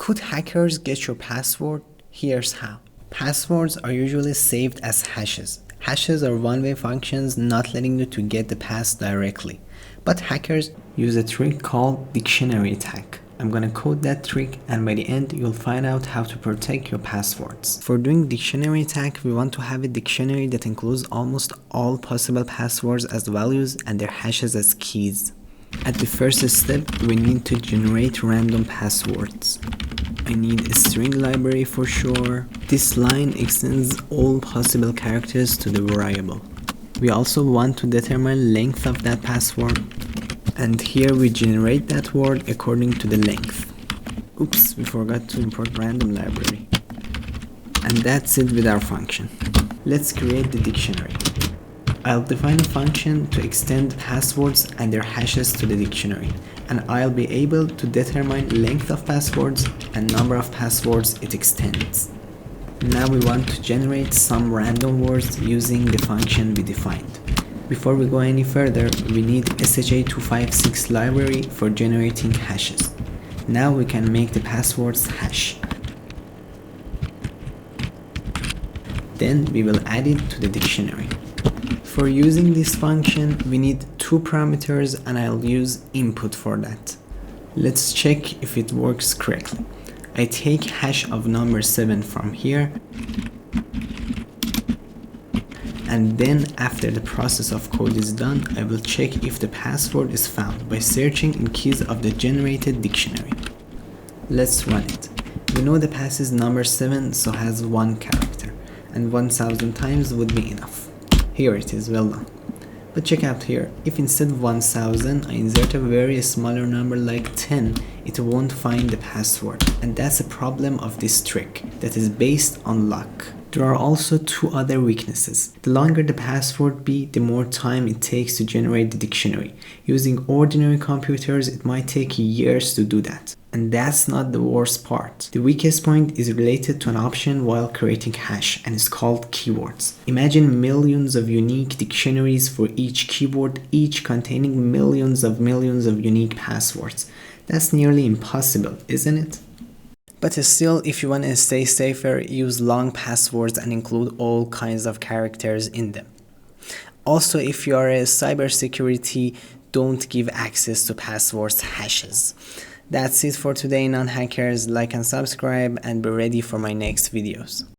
Could hackers get your password? Here's how. Passwords are usually saved as hashes. Hashes are one-way functions not letting you to get the pass directly. But hackers use a trick called dictionary attack. I'm gonna code that trick, and by the end you'll find out how to protect your passwords. For doing dictionary attack, we want to have a dictionary that includes almost all possible passwords as values and their hashes as keys. At the first step, we need to generate random passwords. I need a string library for sure. This line extends all possible characters to the variable. We also want to determine length of that password, and here we generate that word according to the length. Oops, we forgot to import random library. And that's it with our function. Let's create the dictionary. I'll define a function to extend passwords and their hashes to the dictionary, and I'll be able to determine length of passwords and number of passwords it extends. Now we want to generate some random words using the function we defined. Before we go any further, we need SHA-256 library for generating hashes. Now we can make the passwords hash. Then we will add it to the dictionary. For using this function, we need two parameters, and I'll use input for that. Let's check if it works correctly. I take hash of number 7 from here, and then after the process of code is done, I will check if the password is found by searching in keys of the generated dictionary. Let's run it. We know the pass is number 7, so has 1 character, and 1000 times would be enough. Here it is, well done. But check out here, if instead of 1000 I insert a very smaller number like 10, it won't find the password. And that's a problem of this trick that is based on luck. There are also two other weaknesses. The longer the password be, the more time it takes to generate the dictionary. Using ordinary computers, it might take years to do that. And that's not the worst part. The weakest point is related to an option while creating hash, and it's called keywords. Imagine millions of unique dictionaries for each keyword, each containing millions of unique passwords. That's nearly impossible, isn't it? But still, if you want to stay safer, use long passwords and include all kinds of characters in them. Also, if you are a cybersecurity, don't give access to passwords hashes. That's it for today, non-hackers. Like and subscribe, and be ready for my next videos.